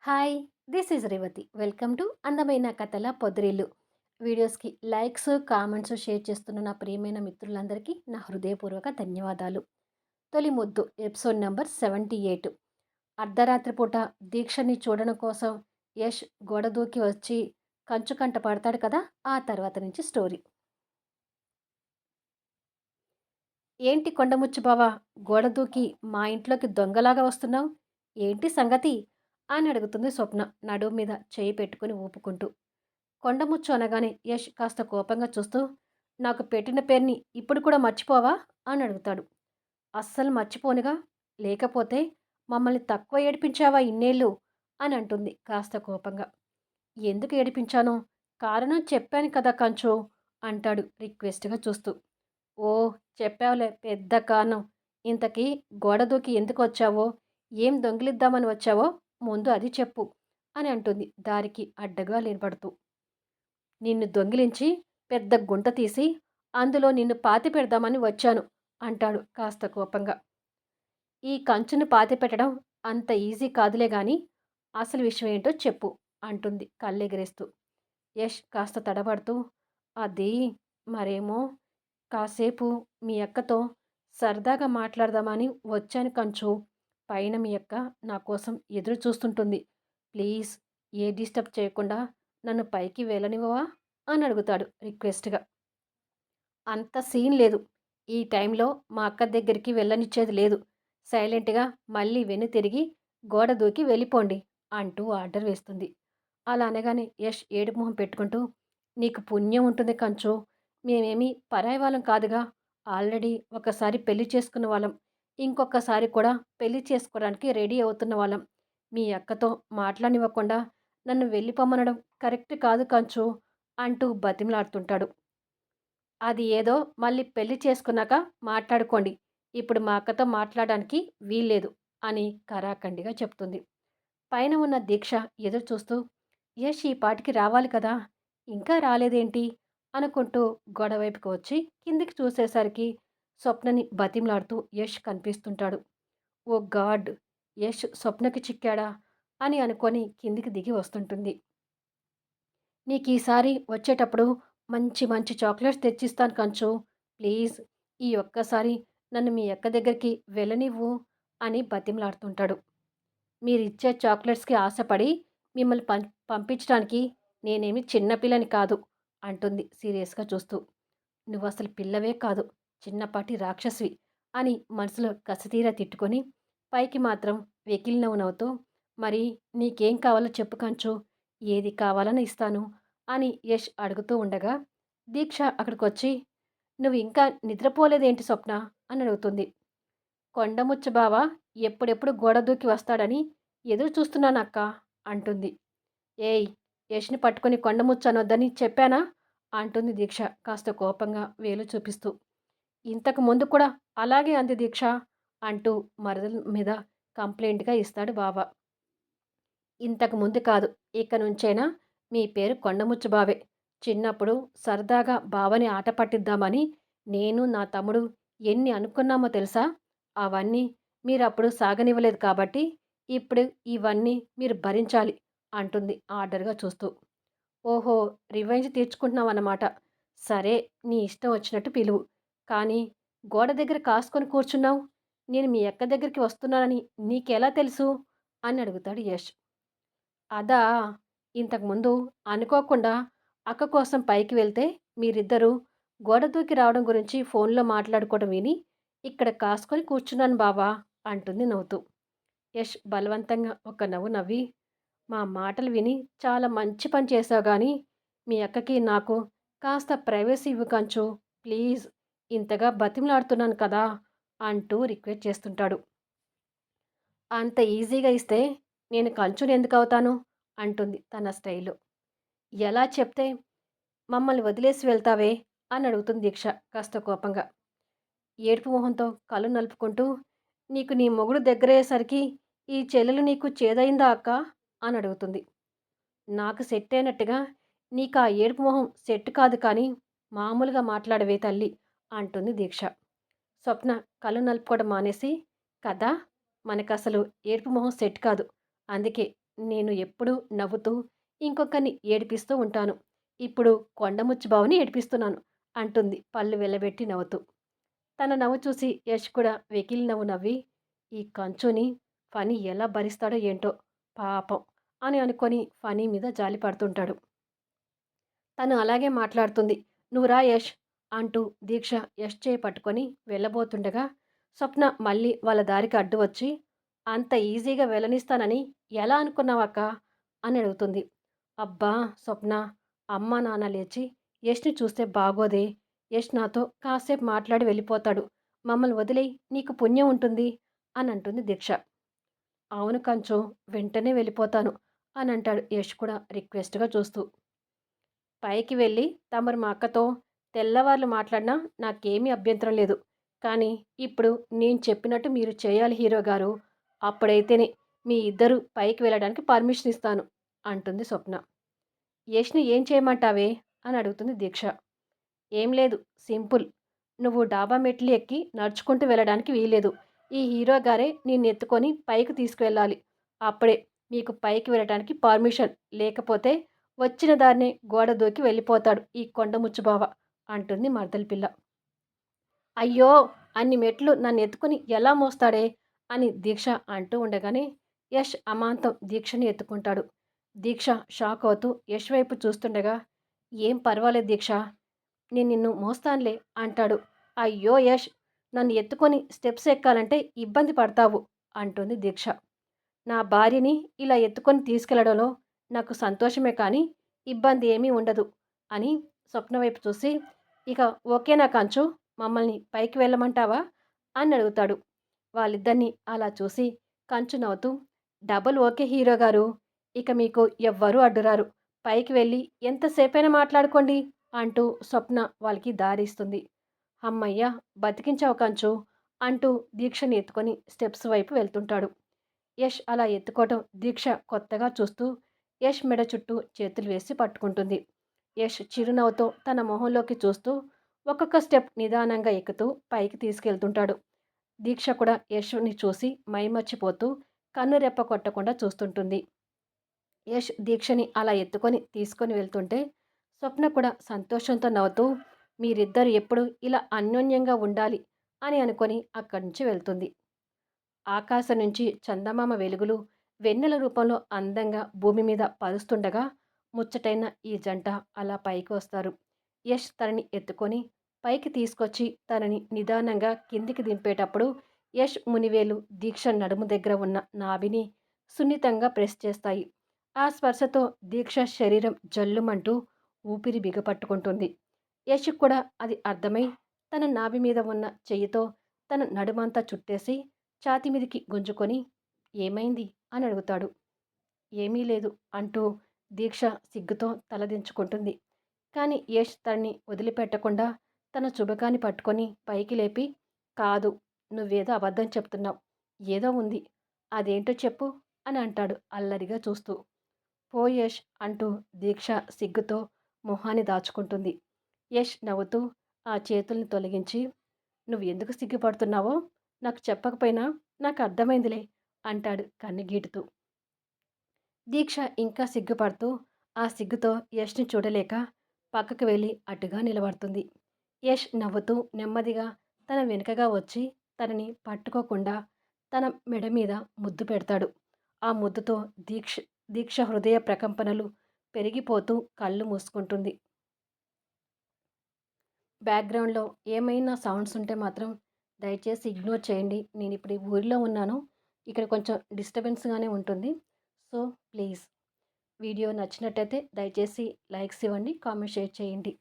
Hi! This is Revathi. Welcome to అందమైన కథల పొదరిల్లు. వీడియోస్‌కి లైక్స్, కామెంట్స్, షేర్ చేస్తున్న నా ప్రియమైన మిత్రులందరికీ నా హృదయపూర్వక ధన్యవాదాలు. తొలి ముద్దు ఎపిసోడ్ నంబర్ 78. అర్ధరాత్రి పూట దీక్షని చూడడం కోసం యష్ గోడ దూకి వచ్చి కంచు కంట పడతాడు కదా! ఆ తర్వాత నుంచి స్టోరీ. ఏంటి కొండముచ్చు బావ, గోడ దూకి మా ఇంట్లోకి దొంగలాగా వస్తున్నావు? ఏంటి సంగతి? అని అడుగుతుంది స్వప్న నడుము మీద చేయి పెట్టుకుని ఊపుకుంటూ. కొండముచ్చు అనగానే యష్ కాస్త కోపంగా చూస్తూ, నాకు పెట్టిన పేరుని ఇప్పుడు కూడా మర్చిపోవా? అని అడుగుతాడు. అస్సలు మర్చిపోనుగా, లేకపోతే మమ్మల్ని తక్కువ ఏడిపించావా ఇన్నేళ్ళు? అని అంటుంది కాస్త కోపంగా. ఎందుకు ఏడిపించానో కారణం చెప్పాను కదా కంచు, అంటాడు రిక్వెస్ట్గా చూస్తూ. ఓ, చెప్పావులే పెద్ద కారణం. ఇంతకీ గోడ దూకి ఎందుకు వచ్చావో, ఏం దొంగిలిద్దామని వచ్చావో ముందు అది చెప్పు, అని అంటుంది దారికి అడ్డగా నిలబడుతూ. నిన్ను దొంగిలించి పెద్ద గుంట తీసి అందులో నిన్ను పాతి పెడదామని వచ్చాను, అంటాడు కాస్త కోపంగా. ఈ కంచుని పాతి పెట్టడం అంత ఈజీ కాదులే గాని అసలు విషయం ఏంటో చెప్పు, అంటుంది కళ్ళెగిరేస్తూ. యష్ కాస్త తడబడుతూ, అది మరేమో కాసేపు మీ అక్కతో సరదాగా మాట్లాడదామని వచ్చాను కంచు. పైన మీ అక్క నా కోసం ఎదురు చూస్తుంటుంది. ప్లీజ్ ఏ డిస్టర్బ్ చేయకుండా నన్ను పైకి వెళ్ళనివ్వవా, అని అడుగుతాడు రిక్వెస్ట్గా. అంత సీన్ లేదు. ఈ టైంలో మా అక్క దగ్గరికి వెళ్ళనిచ్చేది లేదు. సైలెంట్గా మళ్ళీ తిరిగి గోడ దూకి వెళ్ళిపోండి, అంటూ ఆర్డర్ వేస్తుంది. అలా అనగానే యష్ ఏడుపు మొహం పెట్టుకుంటూ, నీకు పుణ్యం ఉంటుంది కంచు. మేమేమీ పరాయి వాళ్ళం కాదుగా. ఆల్రెడీ ఒకసారి పెళ్లి చేసుకున్న వాళ్ళం. ఇంకొకసారి కూడా పెళ్లి చేసుకోవడానికి రెడీ అవుతున్న వాళ్ళం. మీ అక్కతో మాట్లాడనివ్వకుండా నన్ను వెళ్ళిపోమ్మనడం కరెక్ట్ కాదు కంచు, అంటూ బతిమలాడుతుంటాడు. అది ఏదో మళ్ళీ పెళ్లి చేసుకున్నాక మాట్లాడుకోండి. ఇప్పుడు మా అక్కతో మాట్లాడడానికి వీల్లేదు, అని కరాఖండిగా చెప్తుంది. పైన ఉన్న దీక్ష ఎదురు చూస్తూ, యష్ ఈ పాటికి రావాలి కదా, ఇంకా రాలేదేంటి అనుకుంటూ గోడవైపుకి వచ్చి కిందికి చూసేసరికి స్వప్నని బతిమలాడుతూ యష్ కనిపిస్తుంటాడు. ఓ గాడ్, యష్ స్వప్నకి చిక్కాడా అని అనుకొని కిందికి దిగి వస్తుంటుంది. నీకు ఈసారి వచ్చేటప్పుడు మంచి మంచి చాక్లెట్స్ తెచ్చిస్తాను కంచు. ప్లీజ్ ఈ ఒక్కసారి నన్ను మీ అక్క దగ్గరికి వెళ్ళనివ్వు, అని బతిమలాడుతుంటాడు. మీరిచ్చే చాక్లెట్స్‌కి ఆశపడి మిమ్మల్ని పంపించడానికి నేనేమి చిన్నపిల్లని కాదు, అంటుంది సీరియస్‌గా చూస్తూ. నువ్వసలు పిల్లవే కాదు, చిన్నపాటి రాక్షసివి, అని మనసులో కసితీరా తిట్టుకొని పైకి మాత్రం వెకిలి నవ్వు నవ్వుతూ, మరి నీకేం కావాలో చెప్పు కంచు, ఏది కావాలని ఇస్తాను, అని యష్ అడుగుతూ ఉండగా దీక్ష అక్కడికొచ్చి, నువ్వు ఇంకా నిద్రపోలేదేంటి స్వప్న, అని అడుగుతుంది. కొండముచ్చు బావ ఎప్పుడెప్పుడు గోడ దూకి వస్తాడని ఎదురు చూస్తున్నానక్కా, అంటుంది. ఏయ్, యష్ని పట్టుకొని కొండముచ్చు అనొద్దని చెప్పానా, అంటుంది దీక్ష కాస్త కోపంగా వేలు చూపిస్తూ. ఇంతకు ముందు కూడా అలాగే అంది దీక్ష, అంటూ మరదల మీద కంప్లైంట్గా ఇస్తాడు బావ. ఇంతకు ముందు కాదు, ఇక నుంచైనా మీ పేరు కొండముచ్చు బావే. చిన్నప్పుడు సరదాగా బావని ఆట పట్టిద్దామని నేను నా తమ్ముడు ఎన్ని అనుకున్నామో తెలుసా? అవన్నీ మీరప్పుడు సాగనివ్వలేదు కాబట్టి ఇప్పుడు ఇవన్నీ మీరు భరించాలి, అంటుంది ఆర్డర్గా చూస్తూ. ఓహో, రివెంజ్ తీర్చుకుంటున్నావన్నమాట. సరే, నీ ఇష్టం వచ్చినట్టు పిలువు. కానీ గోడ దగ్గర కాసుకొని కూర్చున్నావు. నేను మీ అక్క దగ్గరికి వస్తున్నానని నీకెలా తెలుసు, అని అడుగుతాడు యష్. అదా, ఇంతకుముందు అనుకోకుండా అక్క కోసం పైకి వెళ్తే మీరిద్దరూ గోడ దూకి రావడం గురించి ఫోన్లో మాట్లాడుకోవడం విని ఇక్కడ కాసుకొని కూర్చున్నాను బావా, అంటుంది నవ్వుతూ. యష్ బలవంతంగా ఒక నవ్వు నవ్వి, మా మాటలు విని చాలా మంచి పని చేశావు గానీ మీ అక్కకి నాకు కాస్త ప్రైవసీ ఇవ్వు కంచు, ప్లీజ్, ఇంతగా బతిమలాడుతున్నాను కదా, అంటూ రిక్వెస్ట్ చేస్తుంటాడు. అంత ఈజీగా ఇస్తే నేను కంచుని ఎందుకు అవుతాను, అంటుంది తన స్టైల్లో. ఎలా చెప్తే మమ్మల్ని వదిలేసి వెళ్తావే, అని అడుగుతుంది దీక్ష కాస్త కోపంగా. ఏడుపు మొహంతో కళ్ళు నలుపుకుంటూ, నీకు నీ మొగుడు దగ్గరయ్యేసరికి ఈ చెల్లెలు నీకు చేదయిందా అక్క, అని అడుగుతుంది. నాకు సెట్ అయినట్టుగా నీకా ఏడుపు మొహం సెట్ కాదు కానీ మామూలుగా మాట్లాడవే తల్లి, అంటుంది దీక్ష. స్వప్న కళ్ళు నలుపుకోవడం మానేసి, కదా మనకసలు ఏడుపు మొహం సెట్ కాదు, అందుకే నేను ఎప్పుడూ నవ్వుతూ ఇంకొకరిని ఏడిపిస్తూ ఉంటాను. ఇప్పుడు కొండముచ్చు బావని ఏడిపిస్తున్నాను అంటుంది పళ్ళు వెల్లబెట్టి నవ్వుతూ. తన నవ్వు చూసి యష్ కూడా వెకిలి నవ్వు నవ్వి, ఈ కంచుని ఫణి ఎలా భరిస్తాడో ఏంటో పాపం అని అనుకొని ఫణి మీద జాలి పడుతుంటాడు. తను అలాగే మాట్లాడుతుంది. "నువ్వు రా యష్" అంటూ దీక్ష యష్ చేయి పట్టుకొని వెళ్ళబోతుండగా, స్వప్న మళ్ళీ వాళ్ళ దారికి అడ్డు వచ్చి, "అంత ఈజీగా వెళ్ళనిస్తానని ఎలా అనుకున్నావక్కా?" అని అడుగుతుంది. "అబ్బా! స్వప్న, అమ్మా నాన్న లేచి యష్‌ని చూస్తే బాగోదే. యష్ నాతో కాసేపు మాట్లాడి వెళ్ళిపోతాడు. మమ్మల్ని వదిలేయి, నీకు పుణ్యం ఉంటుంది" అని అంటుంది దీక్ష. "అవును కంచు, వెంటనే వెళ్ళిపోతాను" అని అంటాడు యష్ కూడా రిక్వెస్ట్‌గా చూస్తూ. పైకి వెళ్ళి తమరు మా అక్కతో తెల్లవార్లు మాట్లాడినా నాకేమీ అభ్యంతరం లేదు. కానీ ఇప్పుడు నేను చెప్పినట్టు మీరు చేయాలి హీరో గారు. అప్పుడైతేనే మీ ఇద్దరు పైకి వెళ్ళడానికి పర్మిషన్ ఇస్తాను అంటుంది స్వప్న. యష్‌ని ఏం చేయమంటావే అని అడుగుతుంది దీక్ష. ఏం లేదు, సింపుల్. నువ్వు డాబా మెట్లు ఎక్కి నడుచుకుంటూ వెళ్ళడానికి వీల్లేదు. ఈ హీరో గారే నిన్నెత్తుకొని పైకి తీసుకువెళ్ళాలి. అప్పుడే మీకు పైకి వెళ్ళటానికి పర్మిషన్. లేకపోతే వచ్చిన దారినే గోడ దూకి వెళ్ళిపోతాడు ఈ కొండముచ్చు బావ అంటుంది మరదలి పిల్ల. అయ్యో! అన్ని మెట్లు నన్నెత్తుకొని ఎలా మోస్తాడే అని దీక్ష అంటూ ఉండగానే యష్ అమాంతం దీక్షని ఎత్తుకుంటాడు. దీక్ష షాక్ అవుతూ యష్ వైపు చూస్తుండగా, ఏం పర్వాలేదు దీక్ష, నేను నిన్ను మోస్తానులే అంటాడు. అయ్యో యష్! నన్ను ఎత్తుకొని స్టెప్స్ ఎక్కాలంటే ఇబ్బంది పడతావు అంటుంది దీక్ష. నా భార్యని ఇలా ఎత్తుకొని తీసుకెళ్లడంలో నాకు సంతోషమే కానీ ఇబ్బంది ఏమీ ఉండదు అని స్వప్న వైపు చూసి, ఇక ఓకేనా కంచు, మమ్మల్ని పైకి వెళ్ళమంటావా అని అడుగుతాడు. వాళ్ళిద్దరినీ అలా చూసి కంచు నవ్వుతూ, డబుల్ ఓకే హీరో గారు, ఇక మీకు ఎవ్వరూ అడ్డురారు, పైకి వెళ్ళి ఎంతసేపైనా మాట్లాడుకోండి అంటూ స్వప్న వాళ్ళకి దారిస్తుంది. హమ్మయ్య, బతికించావు కంచు అంటూ దీక్షని ఎత్తుకొని స్టెప్స్ వైపు వెళ్తుంటాడు. యష్ అలా ఎత్తుకోవటం దీక్ష కొత్తగా చూస్తూ యష్ మెడ చుట్టూ చేతులు వేసి పట్టుకుంటుంది. యష్ చిరునవ్వుతో తన మొహంలోకి చూస్తూ ఒక్కొక్క స్టెప్ నిదానంగా ఎక్కుతూ పైకి తీసుకెళ్తుంటాడు. దీక్ష కూడా యష్ని చూసి మైమర్చిపోతూ కన్ను రెప్ప కొట్టకుండా చూస్తుంటుంది. యష్ దీక్షని అలా ఎత్తుకొని తీసుకొని వెళ్తుంటే స్వప్న కూడా సంతోషంతో నవ్వుతూ, మీరిద్దరు ఎప్పుడు ఇలా అన్యోన్యంగా ఉండాలి అని అనుకొని అక్కడి నుంచి వెళ్తుంది. ఆకాశం నుంచి చందమామ వెలుగులు వెన్నెల రూపంలో అందంగా భూమి మీద పరుస్తుండగా ముచ్చటైన ఈ జంట అలా పైకి వస్తారు. యష్ తనని ఎత్తుకొని పైకి తీసుకొచ్చి తనని నిదానంగా కిందికి దింపేటప్పుడు యష్ మునివేలు దీక్ష నడుము దగ్గర ఉన్న నాభిని సున్నితంగా ప్రెస్ చేస్తాయి. ఆ స్పర్శతో దీక్ష శరీరం జల్లుమంటూ ఊపిరి బిగపట్టుకుంటుంది. యష్ కూడా అది అర్థమై తన నాభి మీద ఉన్న చెయ్యితో తన నడుమంతా చుట్టేసి ఛాతీ మీదికి గుంజుకొని, ఏమైంది అని అడుగుతాడు. ఏమీ లేదు అంటూ దీక్ష సిగ్గుతో తలదించుకుంటుంది. కానీ యష్ తనని వదిలిపెట్టకుండా తన చుబకాన్ని పట్టుకొని పైకి లేపి, కాదు, నువ్వేదో అబద్ధం చెప్తున్నావు, ఏదో ఉంది, అదేంటో చెప్పు అని అంటాడు అల్లరిగా చూస్తూ. పో యష్ అంటూ దీక్ష సిగ్గుతో మొహాన్ని దాచుకుంటుంది. యష్ నవ్వుతూ ఆ చేతుల్ని తొలగించి, నువ్వు ఎందుకు సిగ్గుపడుతున్నావో నాకు చెప్పకపోయినా నాకు అర్థమైందిలే అంటాడు కన్నెగీటుతూ. దీక్ష ఇంకా సిగ్గుపడుతూ ఆ సిగ్గుతో యష్ని చూడలేక పక్కకు వెళ్ళి అటుగా నిలబడుతుంది. యష్ నవ్వుతూ నెమ్మదిగా తన వెనుకగా వచ్చి తనని పట్టుకోకుండా తన మెడ మీద ముద్దు పెడతాడు. ఆ ముద్దుతో దీక్ష దీక్ష హృదయ ప్రకంపనలు పెరిగిపోతూ కళ్ళు మూసుకుంటుంది. బ్యాక్‌గ్రౌండ్‌లో ఏమైనా సౌండ్స్ ఉంటే మాత్రం దయచేసి ఇగ్నోర్ చేయండి. నేనిప్పుడు ఈ ఊరిలో ఉన్నాను. ఇక్కడ కొంచెం డిస్టర్బెన్స్‌గానే ఉంటుంది. సో, ప్లీజ్ వీడియో నచ్చినట్టయితే దయచేసి లైక్స్ ఇవ్వండి, కామెంట్, షేర్ చేయండి.